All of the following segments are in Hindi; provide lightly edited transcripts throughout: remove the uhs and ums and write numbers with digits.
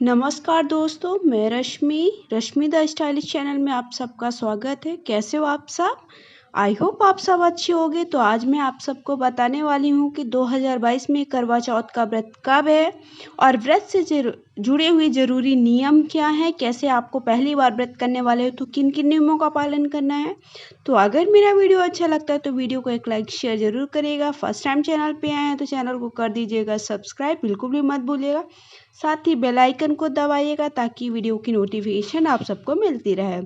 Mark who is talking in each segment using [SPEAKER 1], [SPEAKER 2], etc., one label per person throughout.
[SPEAKER 1] नमस्कार दोस्तों, मैं रश्मि द स्टाइलिश चैनल में आप सबका स्वागत है। कैसे हो आप सब? आई होप आप सब अच्छे होंगे। तो आज मैं आप सबको बताने वाली हूँ कि 2022 में करवा चौथ का व्रत कब है और व्रत से जुड़े हुए ज़रूरी नियम क्या हैं, कैसे आपको पहली बार व्रत करने वाले हो तो किन किन नियमों का पालन करना है। तो अगर मेरा वीडियो अच्छा लगता है तो वीडियो को एक लाइक शेयर ज़रूर करिएगा। फर्स्ट टाइम चैनल पे आए हैं तो चैनल को कर दीजिएगा सब्सक्राइब, बिल्कुल भी मत भूलिएगा। साथ ही बेल आइकन को दबाइएगा ताकि वीडियो की नोटिफिकेशन आप सबको मिलती रहे।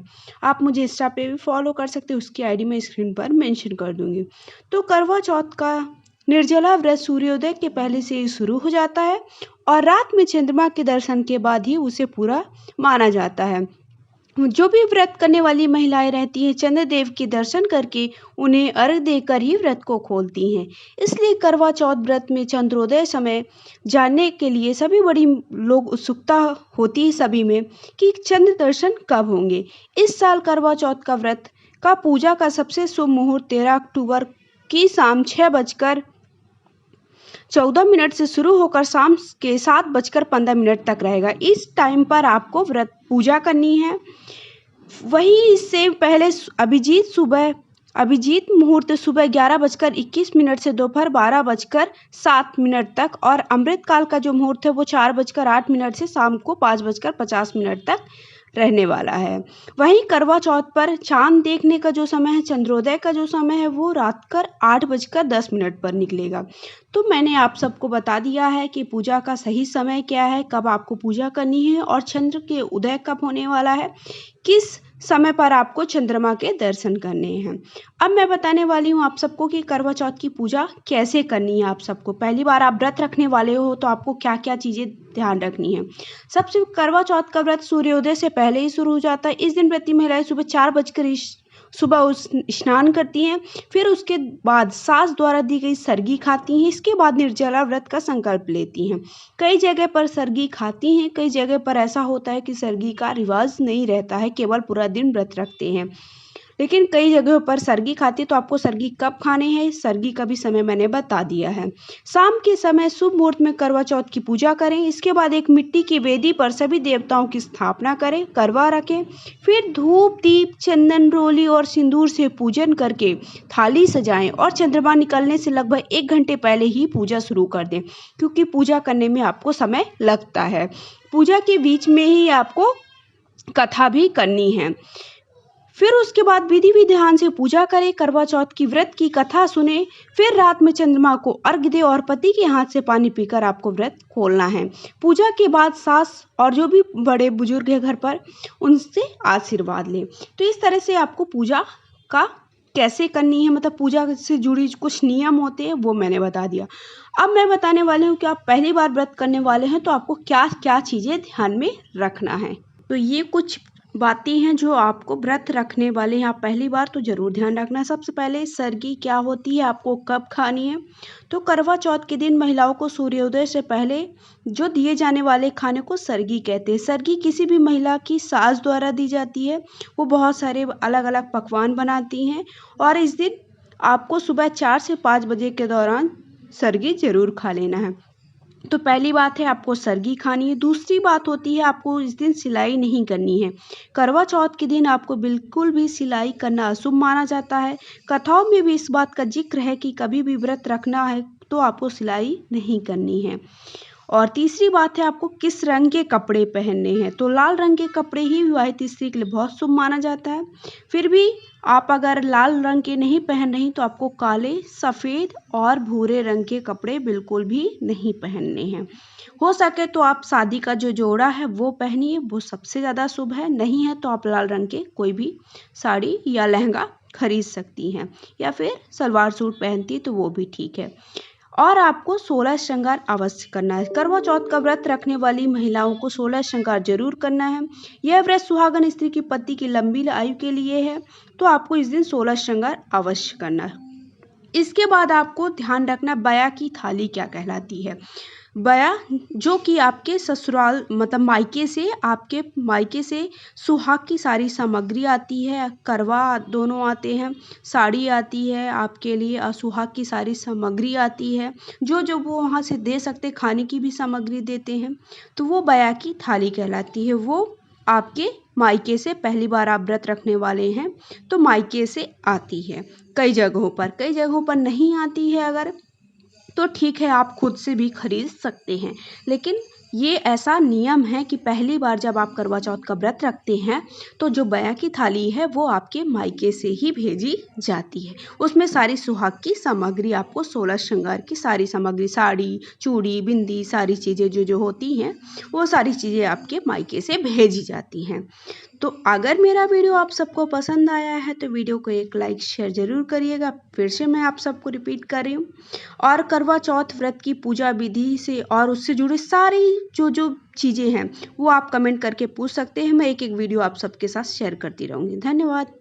[SPEAKER 1] आप मुझे इंस्टा पे भी फॉलो कर सकते हैं, उसकी आईडी मैं स्क्रीन पर मेंशन कर दूंगी। तो करवा चौथ का निर्जला व्रत सूर्योदय के पहले से ही शुरू हो जाता है और रात में चंद्रमा के दर्शन के बाद ही उसे पूरा माना जाता है। जो भी व्रत करने वाली महिलाएं रहती हैं, चंद्रदेव के दर्शन करके उन्हें अर्घ देकर ही व्रत को खोलती हैं। इसलिए करवा चौथ व्रत में चंद्रोदय समय जानने के लिए सभी बड़ी लोग उत्सुकता होती है सभी में कि चंद्र दर्शन कब होंगे। इस साल करवा चौथ का व्रत का पूजा का सबसे शुभ मुहूर्त 13 अक्टूबर की शाम 6:14 से शुरू होकर शाम के 7:15 तक रहेगा। इस टाइम पर आपको व्रत पूजा करनी है। वहीं इससे पहले अभिजीत मुहूर्त सुबह 11:21 से दोपहर 12:07 तक और अमृत काल का जो मुहूर्त है वो 4:08 से शाम को 5:50 तक रहने वाला है। वहीं करवा चौथ पर चांद देखने का जो समय है, चंद्रोदय का जो समय है वो रात कर 8:10 पर निकलेगा। तो मैंने आप सबको बता दिया है कि पूजा का सही समय क्या है, कब आपको पूजा करनी है और चंद्र के उदय कब होने वाला है, किस समय पर आपको चंद्रमा के दर्शन करने हैं। अब मैं बताने वाली हूँ आप सबको कि करवा चौथ की पूजा कैसे करनी है। आप सबको पहली बार आप व्रत रखने वाले हो तो आपको क्या क्या चीज़ें ध्यान रखनी है। सबसे करवा चौथ का व्रत सूर्योदय से पहले ही शुरू हो जाता है। इस दिन व्रती महिलाएं सुबह 4 सुबह स्नान करती हैं, फिर उसके बाद सास द्वारा दी गई सरगी खाती हैं। इसके बाद निर्जला व्रत का संकल्प लेती हैं। कई जगह पर सरगी खाती हैं, कई जगह पर ऐसा होता है कि सरगी का रिवाज नहीं रहता है, केवल पूरा दिन व्रत रखते हैं। लेकिन कई जगहों पर सरगी खाती है। तो आपको सरगी कब खाने हैं, सरगी का भी समय मैंने बता दिया है। शाम के समय शुभ मुहूर्त में करवा चौथ की पूजा करें। इसके बाद एक मिट्टी की वेदी पर सभी देवताओं की स्थापना करें, करवा रखें। फिर धूप, दीप, चंदन, रोली और सिंदूर से पूजन करके थाली सजाएं और चंद्रमा निकलने से लगभग 1 घंटे पहले ही पूजा शुरू कर दें, क्योंकि पूजा करने में आपको समय लगता है। पूजा के बीच में ही आपको कथा भी करनी है। फिर उसके बाद विधि विधान से पूजा करें, करवा चौथ की व्रत की कथा सुने। फिर रात में चंद्रमा को अर्घ दे और पति के हाथ से पानी पीकर आपको व्रत खोलना है। पूजा के बाद सास और जो भी बड़े बुजुर्ग है घर पर, उनसे आशीर्वाद लें। तो इस तरह से आपको पूजा का कैसे करनी है, मतलब पूजा से जुड़ी कुछ नियम होते हैं वो मैंने बता दिया। अब मैं बताने वाली हूँ कि आप पहली बार व्रत करने वाले हैं तो आपको क्या क्या चीज़ें ध्यान में रखना है। तो ये कुछ बातें हैं जो आपको व्रत रखने वाले हैं आप पहली बार तो ज़रूर ध्यान रखना। सबसे पहले सरगी क्या होती है, आपको कब खानी है। तो करवा चौथ के दिन महिलाओं को सूर्योदय से पहले जो दिए जाने वाले खाने को सरगी कहते हैं। सरगी किसी भी महिला की सास द्वारा दी जाती है। वो बहुत सारे अलग अलग पकवान बनाती हैं और इस दिन आपको सुबह 4 से 5 बजे के दौरान सरगी ज़रूर खा लेना है। तो पहली बात है आपको सरगी खानी है। दूसरी बात होती है आपको इस दिन सिलाई नहीं करनी है। करवा चौथ के दिन आपको बिल्कुल भी सिलाई करना अशुभ माना जाता है। कथाओं में भी इस बात का जिक्र है कि कभी भी व्रत रखना है तो आपको सिलाई नहीं करनी है। और तीसरी बात है आपको किस रंग के कपड़े पहनने हैं। तो लाल रंग के कपड़े ही विवाहित स्त्री के लिए बहुत शुभ माना जाता है। फिर भी आप अगर लाल रंग के नहीं पहन रही तो आपको काले, सफ़ेद और भूरे रंग के कपड़े बिल्कुल भी नहीं पहनने हैं। हो सके तो आप शादी का जो जोड़ा है वो पहनिए, वो सबसे ज़्यादा शुभ है। नहीं है तो आप लाल रंग के कोई भी साड़ी या लहंगा खरीद सकती हैं, या फिर सलवार सूट पहनती तो वो भी ठीक है। और आपको 16 श्रृंगार अवश्य करना है। करवा चौथ का व्रत रखने वाली महिलाओं को 16 श्रृंगार जरूर करना है। यह व्रत सुहागन स्त्री की पति की लंबी आयु के लिए है, तो आपको इस दिन 16 श्रृंगार अवश्य करना है। इसके बाद आपको ध्यान रखना बया की थाली क्या कहलाती है। बया जो कि आपके ससुराल मतलब आपके मायके से सुहाग की सारी सामग्री आती है, करवा दोनों आते हैं, साड़ी आती है आपके लिए और सुहाग की सारी सामग्री आती है, जो वो वहाँ से दे सकते, खाने की भी सामग्री देते हैं, तो वो बया की थाली कहलाती है। वो आपके मायके से पहली बार आप व्रत रखने वाले हैं तो मायके से आती है। कई जगहों पर नहीं आती है अगर, तो ठीक है आप खुद से भी खरीद सकते हैं। लेकिन ये ऐसा नियम है कि पहली बार जब आप करवा चौथ का व्रत रखते हैं तो जो बया की थाली है वो आपके मायके से ही भेजी जाती है। उसमें सारी सुहाग की सामग्री, आपको 16 श्रृंगार की सारी सामग्री, साड़ी, चूड़ी, बिंदी, सारी चीज़ें जो होती हैं वो सारी चीज़ें आपके मायके से भेजी जाती हैं। तो अगर मेरा वीडियो आप सबको पसंद आया है तो वीडियो को एक लाइक शेयर ज़रूर करिएगा। फिर से मैं आप सबको रिपीट कर रही हूँ। और करवा चौथ व्रत की पूजा विधि से और उससे जुड़ी सारी जो चीज़ें हैं वो आप कमेंट करके पूछ सकते हैं। मैं एक वीडियो आप सबके साथ शेयर करती रहूँगी। धन्यवाद।